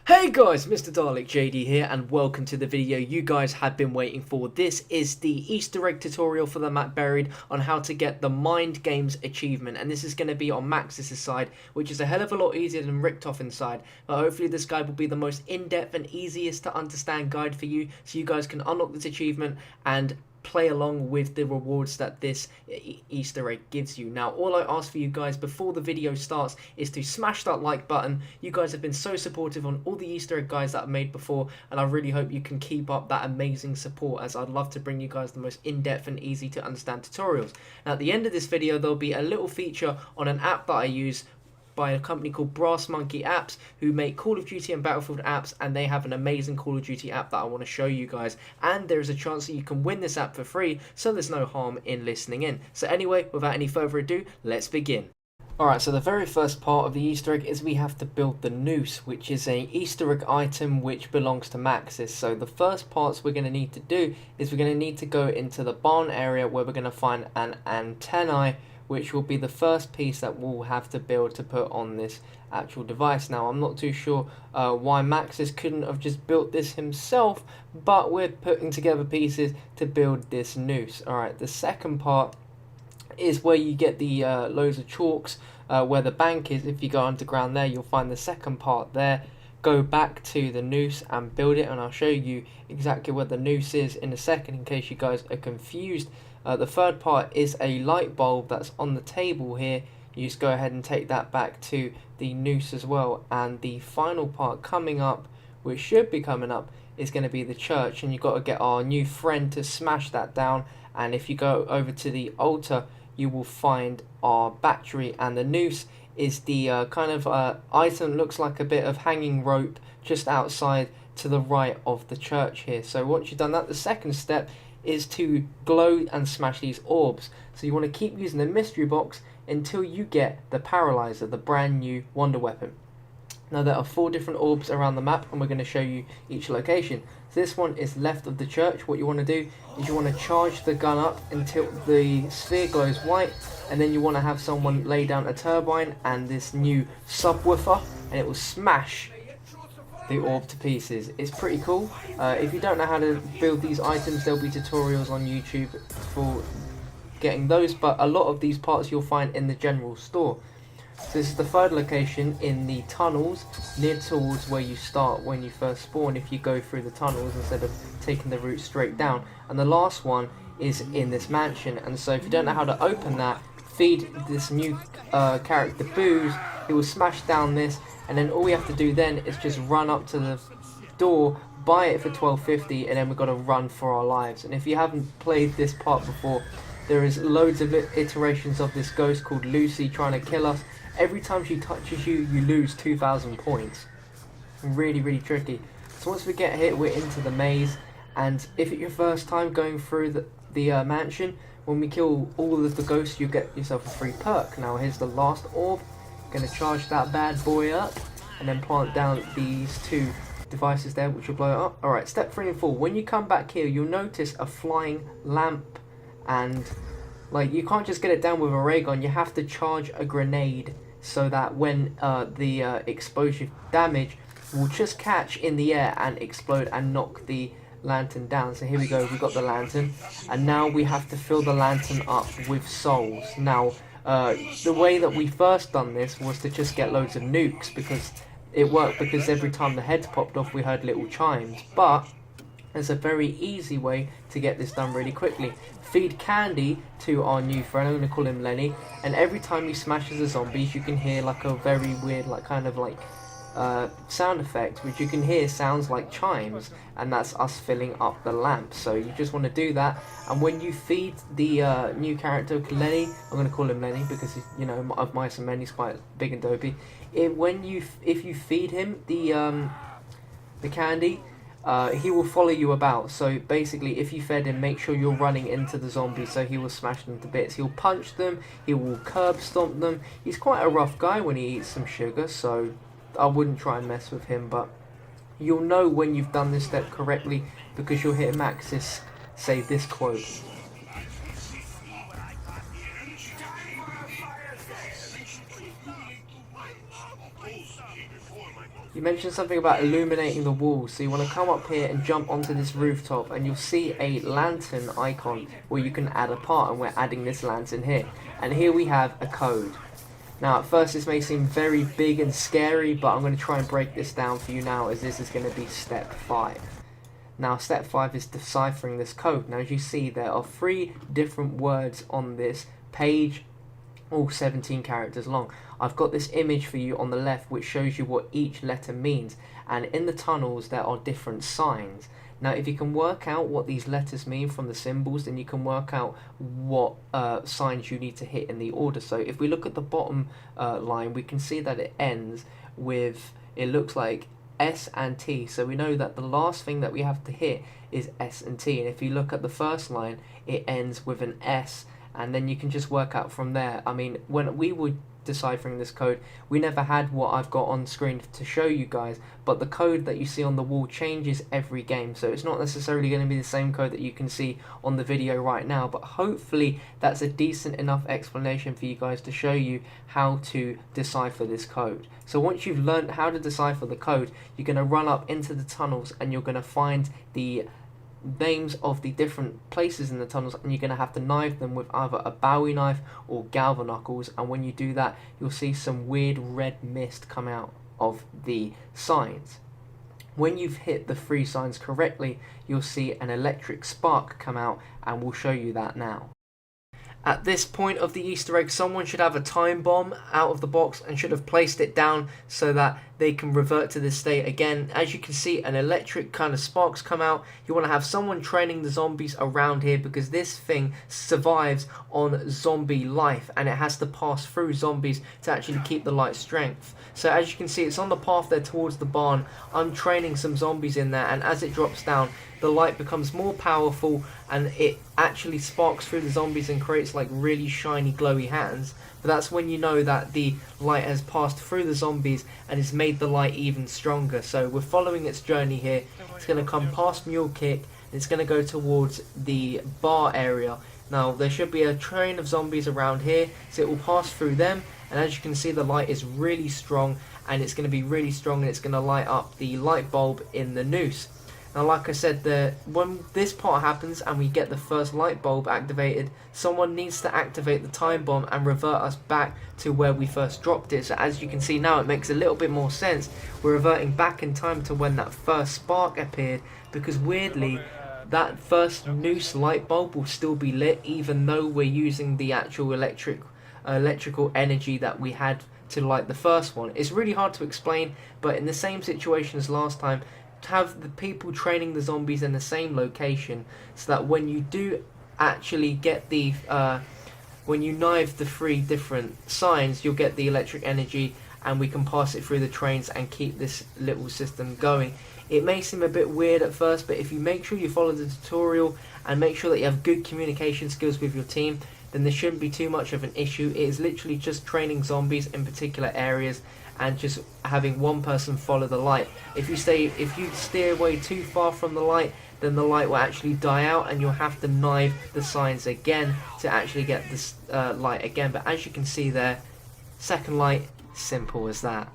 Hey guys, Mr. Dalek JD here and welcome to the video you guys have been waiting for. This is the Easter egg tutorial for the map Buried on how to get the Mined Games achievement, and this is going to be on Maxis' side, which is a hell of a lot easier than Richtofen side, but hopefully this guide will be the most in-depth and easiest to understand guide for you so you guys can unlock this achievement and play along with the rewards that this Easter egg gives you. Now, all I ask for you guys before the video starts is to smash that like button. You guys have been so supportive on all the Easter egg guides that I've made before, and I really hope you can keep up that amazing support, as I'd love to bring you guys the most in-depth and easy to understand tutorials. Now, at the end of this video, there'll be a little feature on an app that I use by a company called Brass Monkey Apps, who make Call of Duty and Battlefield apps, and they have an amazing Call of Duty app that I want to show you guys, and there's a chance that you can win this app for free, so there's no harm in listening in. So anyway, without any further ado, let's begin. Alright, so the very first part of the Easter egg is we have to build the Noose, which is a Easter egg item which belongs to Maxis. So the first parts we're going to need to do is we're going to need to go into the barn area where we're going to find an antennae, which will be the first piece that we'll have to build to put on this actual device. Now, I'm not too sure why Maxis couldn't have just built this himself, but we're putting together pieces to build this Noose. Alright, the second part is where you get the loads of chalks where the bank is. If you go underground there, you'll find the second part there. Go back to the Noose and build it, and I'll show you exactly where the Noose is in a second in case you guys are confused. The third part is a light bulb that's on the table here. You just go ahead and take that back to the Noose as well. And the final part coming up, which should be coming up, is going to be the church, and you've got to get our new friend to smash that down. And if you go over to the altar, you will find our battery, and the Noose is the kind of item that looks like a bit of hanging rope just outside to the right of the church here. So once you've done that, the second step is to glow and smash these orbs. So you want to keep using the mystery box until you get the paralyzer, the brand new wonder weapon. Now, there are 4 different orbs around the map, and we're going to show you each location. So this one is left of the church. What you want to do is you want to charge the gun up until the sphere glows white, and then you want to have someone lay down a turbine and this new subwoofer, and it will smash the orb to pieces. It's pretty cool. If you don't know how to build these items, there'll be tutorials on YouTube for getting those, but a lot of these parts you'll find in the general store. So this is the third location in the tunnels, near towards where you start when you first spawn, if you go through the tunnels instead of taking the route straight down. And the last one is in this mansion, and so if you don't know how to open that, feed this new character booze, he will smash down this, and then all we have to do then is just run up to the door, buy it for $12.50, and then we've got to run for our lives. And if you haven't played this part before, there is loads of iterations of this ghost called Lucy trying to kill us. Every time she touches you, you lose 2,000 points. Really, really tricky. So once we get hit, we're into the maze, and if it's your first time going through the mansion, when we kill all of the ghosts, you get yourself a free perk. Now here's the last orb. Going to charge that bad boy up and then plant down these 2 devices there, which will blow it up. Alright, step 3 and 4. When you come back here, you'll notice a flying lamp, and like, you can't just get it down with a ray gun. You have to charge a grenade so that when the explosive damage will just catch in the air and explode and knock the lantern down. So here we go, we've got the lantern, and now we have to fill the lantern up with souls. Now, the way that we first done this was to just get loads of nukes, because it worked, because every time the heads popped off we heard little chimes. But there's a very easy way to get this done really quickly. Feed candy to our new friend, I'm going to call him Lenny, and every time he smashes the zombies you can hear like a very weird sound effect, which you can hear sounds like chimes, and that's us filling up the lamp. So you just want to do that, and when you feed the new character Lenny, I'm going to call him Lenny because he's, you know, of Mice and Men, he's quite big and dopey. If you feed him the candy, he will follow you about. So basically, if you fed him, make sure you're running into the zombies so he will smash them to bits. He'll punch them, he will curb stomp them. He's quite a rough guy when he eats some sugar, so I wouldn't try and mess with him, but you'll know when you've done this step correctly because you'll hear Maxis say this quote. You mentioned something about illuminating the walls, so you want to come up here and jump onto this rooftop, and you'll see a lantern icon where you can add a part, and we're adding this lantern here. And here we have a code. Now at first this may seem very big and scary, but I'm going to try and break this down for you now, as this is going to be step 5. Now step 5 is deciphering this code. Now as you see, there are 3 different words on this page, all 17 characters long. I've got this image for you on the left which shows you what each letter means, and in the tunnels there are different signs. Now if you can work out what these letters mean from the symbols, then you can work out what signs you need to hit in the order. So if we look at the bottom line, we can see that it ends with, it looks like S and T, so we know that the last thing that we have to hit is S and T. And if you look at the first line, it ends with an S, and then you can just work out from there. I mean, when we were deciphering this code, we never had what I've got on screen to show you guys, but the code that you see on the wall changes every game, so it's not necessarily going to be the same code that you can see on the video right now, but hopefully that's a decent enough explanation for you guys to show you how to decipher this code. So once you've learned how to decipher the code, you're going to run up into the tunnels and you're going to find the names of the different places in the tunnels, and you're going to have to knife them with either a Bowie knife or galvanuckles, and when you do that you'll see some weird red mist come out of the signs. When you've hit the 3 signs correctly, you'll see an electric spark come out, and we'll show you that now. At this point of the Easter egg, someone should have a time bomb out of the box and should have placed it down so that they can revert to this state again. As you can see, an electric kind of sparks come out. You want to have someone training the zombies around here, because this thing survives on zombie life and it has to pass through zombies to actually keep the light strength. So as you can see, it's on the path there towards the barn. I'm training some zombies in there, and as it drops down, the light becomes more powerful and it actually sparks through the zombies and creates like really shiny glowy hands. But that's when you know that the light has passed through the zombies and it's made the light even stronger. So we're following its journey here. It's going to come past Mule Kick and it's going to go towards the bar area. Now there should be a train of zombies around here, so it will pass through them, and as you can see the light is really strong, and it's going to be really strong, and it's going to light up the light bulb in the Noose. Now like I said, when this part happens and we get the first light bulb activated, someone needs to activate the time bomb and revert us back to where we first dropped it. So as you can see now, it makes a little bit more sense. We're reverting back in time to when that first spark appeared, because weirdly that first Noose light bulb will still be lit even though we're using the actual electrical energy that we had to light the first one. It's really hard to explain, but in the same situation as last time, to have the people training the zombies in the same location, so that when you do actually get the when you knife the 3 different signs, you'll get the electric energy and we can pass it through the trains and keep this little system going. It may seem a bit weird at first, but if you make sure you follow the tutorial and make sure that you have good communication skills with your team, then there shouldn't be too much of an issue. It is literally just training zombies in particular areas and just having one person follow the light. If you steer away too far from the light, then the light will actually die out and you'll have to knife the signs again to actually get this light again. But as you can see there, second light, simple as that.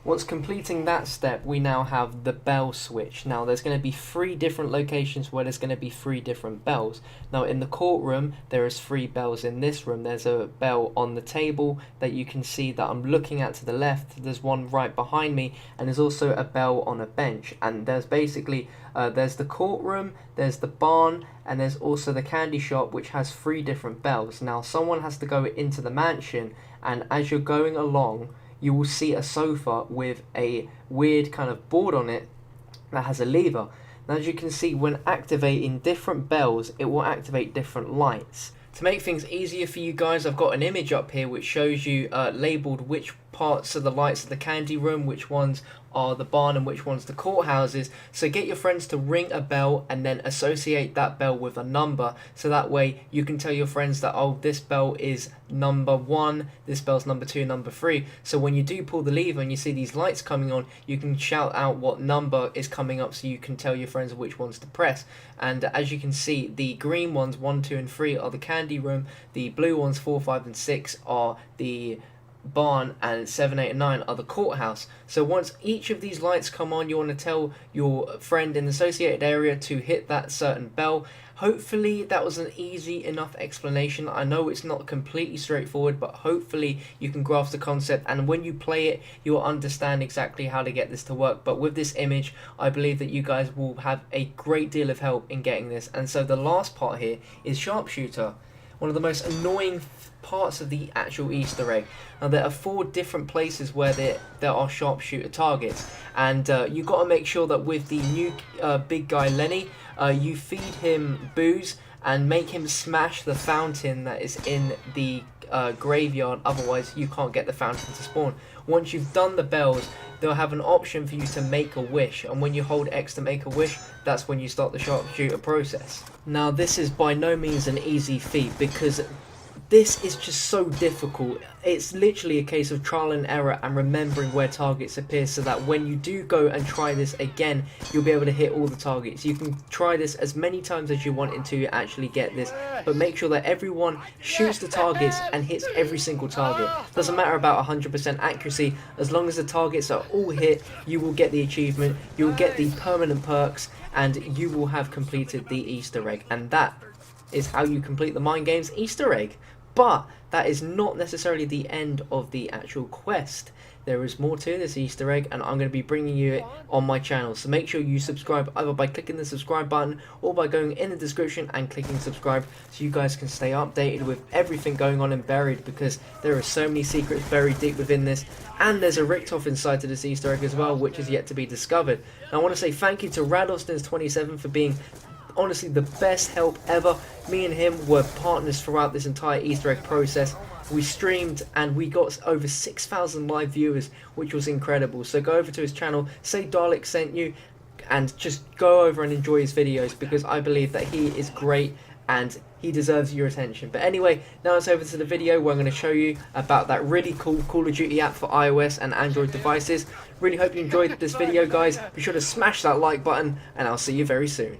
Once completing that step, we now have the bell switch. Now there's going to be 3 different locations where there's going to be 3 different bells. Now in the courtroom, there is 3 bells in this room. There's a bell on the table that you can see that I'm looking at to the left. There's one right behind me, and there's also a bell on a bench. And there's basically, there's the courtroom, there's the barn, and there's also the candy shop, which has 3 different bells. Now someone has to go into the mansion, and as you're going along, you will see a sofa with a weird kind of board on it that has a lever. Now as you can see, when activating different bells, it will activate different lights. To make things easier for you guys, I've got an image up here which shows you labelled which parts of the lights of the candy room, which ones are the barn and which ones the courthouses. So get your friends to ring a bell and then associate that bell with a number, so that way you can tell your friends that, oh, this bell is number 1, this bell's number 2, number 3. So when you do pull the lever and you see these lights coming on, you can shout out what number is coming up so you can tell your friends which ones to press. And as you can see, the green ones 1, 2 and 3 are the candy room, the blue ones 4, 5 and 6 are the barn, and 7, 8, and 9 are the courthouse. So once each of these lights come on, you want to tell your friend in the associated area to hit that certain bell. Hopefully that was an easy enough explanation. I know it's not completely straightforward, but hopefully you can grasp the concept, and when you play it you will understand exactly how to get this to work. But with this image, I believe that you guys will have a great deal of help in getting this. And so the last part here is sharpshooter, one of the most annoying parts of the actual Easter egg. Now there are 4 different places where there are sharpshooter targets, and you got to make sure that with the new big guy Lenny, you feed him booze and make him smash the fountain that is in the graveyard, otherwise you can't get the fountain to spawn. Once you've done the bells, they'll have an option for you to make a wish, and when you hold X to make a wish, that's when you start the sharpshooter process. Now this is by no means an easy feat, because this is just so difficult. It's literally a case of trial and error and remembering where targets appear, so that when you do go and try this again, you'll be able to hit all the targets. You can try this as many times as you want until you actually get this, but make sure that everyone shoots the targets and hits every single target. Doesn't matter about 100% accuracy, as long as the targets are all hit, you will get the achievement, you'll get the permanent perks, and you will have completed the Easter egg. And that is how you complete the Mind Games Easter egg. But that is not necessarily the end of the actual quest. There is more to this Easter egg, and I'm going to be bringing you it on my channel. So make sure you subscribe either by clicking the subscribe button or by going in the description and clicking subscribe, so you guys can stay updated with everything going on in Buried, because there are so many secrets buried deep within this. And there's a Richtoff inside to this Easter egg as well, which is yet to be discovered. And I want to say thank you to Radostins27 for being honestly the best help ever. Me and him were partners throughout this entire Easter egg process. We streamed and we got over 6,000 live viewers, which was incredible. So go over to his channel, say Dalek sent you, and just go over and enjoy his videos, because I believe that he is great and he deserves your attention. But anyway, now it's over to the video where I'm going to show you about that really cool Call of Duty app for iOS and Android devices. Really hope you enjoyed this video, guys. Be sure to smash that like button, and I'll see you very soon.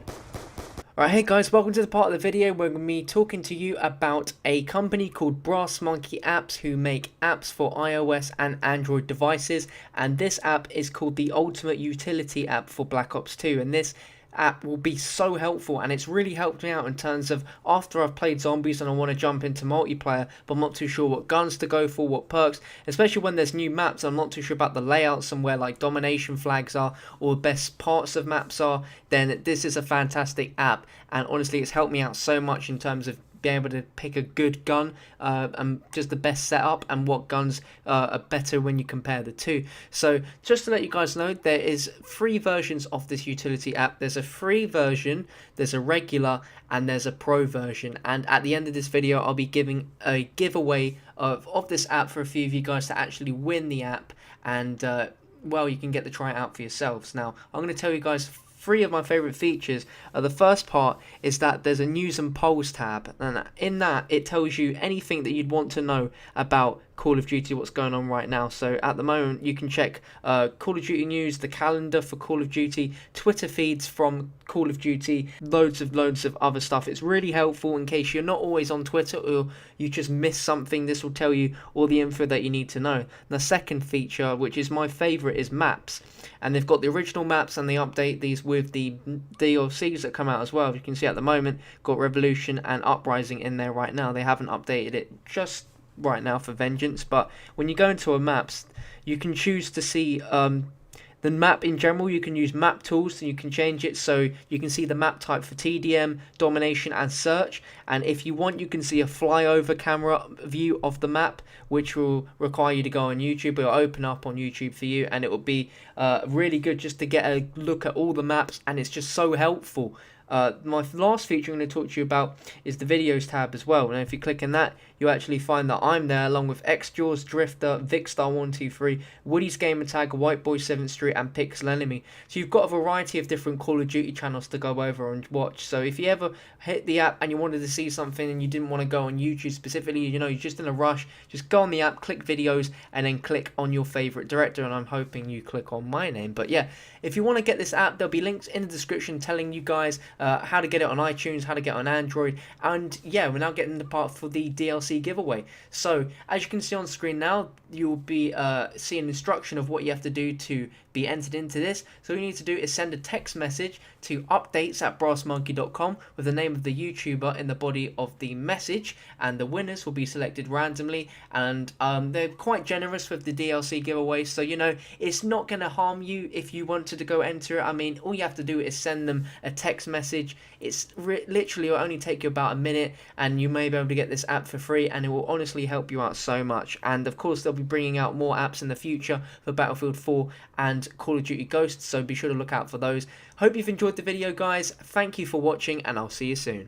Alright, hey guys, welcome to the part of the video where I'm going to be talking to you about a company called Brass Monkey Apps, who make apps for iOS and Android devices, and this app is called the Ultimate Utility App for Black Ops 2, and this app will be so helpful, and it's really helped me out in terms of after I've played zombies and I want to jump into multiplayer, but I'm not too sure what guns to go for, what perks, especially when there's new maps. I'm not too sure about the layouts and where like domination flags are or best parts of maps are. Then this is a fantastic app, and honestly it's helped me out so much in terms of being able to pick a good gun and just the best setup, and what guns are better when you compare the two. So just to let you guys know, there is 3 versions of this utility app. There's a free version, there's a regular, and there's a pro version. And at the end of this video I'll be giving a giveaway of this app for a few of you guys to actually win the app, and well, you can get to try it out for yourselves. Now I'm going to tell you guys 3 of my favourite features. The first part is that there's a news and polls tab, and in that it tells you anything that you'd want to know about Call of Duty, what's going on right now. So at the moment you can check Call of Duty news, the calendar for Call of Duty, Twitter feeds from Call of Duty, loads of other stuff. It's really helpful in case you're not always on Twitter or you just miss something. This will tell you all the info that you need to know. The second feature, which is my favourite, is maps, and they've got the original maps and they update these with the DLCs that come out as well. You can see at the moment got Revolution and Uprising in there right now. They haven't updated it just right now for Vengeance, but when you go into a maps, you can choose to see the map in general. You can use map tools, so you can change it so you can see the map type for TDM, domination, and search. And if you want, you can see a flyover camera view of the map, which will require you to go on YouTube. It'll open up on YouTube for you, and it will be really good just to get a look at all the maps, and it's just so helpful. My last feature I'm going to talk to you about is the videos tab as well. And if you click on that, you actually find that I'm there along with XJaws, Drifter, Vicstar123, Woody's Gamer Tag, White Boy 7th Street, and Pixel Enemy. So you've got a variety of different Call of Duty channels to go over and watch. So if you ever hit the app and you wanted to see something and you didn't want to go on YouTube specifically, you know, you're just in a rush, just go on the app, click videos, and then click on your favorite director. And I'm hoping you click on my name. But yeah, if you want to get this app, there'll be links in the description telling you guys how to get it on iTunes, how to get it on Android. And yeah, we're now getting the part for the DLC DLC giveaway. So as you can see on screen now, you'll be seeing an instruction of what you have to do to be entered into this. So all you need to do is send a text message to updates@brassmonkey.com with the name of the YouTuber in the body of the message, and the winners will be selected randomly. And they're quite generous with the DLC giveaway, so you know it's not going to harm you if you wanted to go enter it. I mean, all you have to do is send them a text message. It's literally will only take you about a minute, and you may be able to get this app for free, and it will honestly help you out so much. And of course they'll be bringing out more apps in the future for Battlefield 4 and Call of Duty Ghosts, so be sure to look out for those. Hope you've enjoyed the video, guys. Thank you for watching, and I'll see you soon.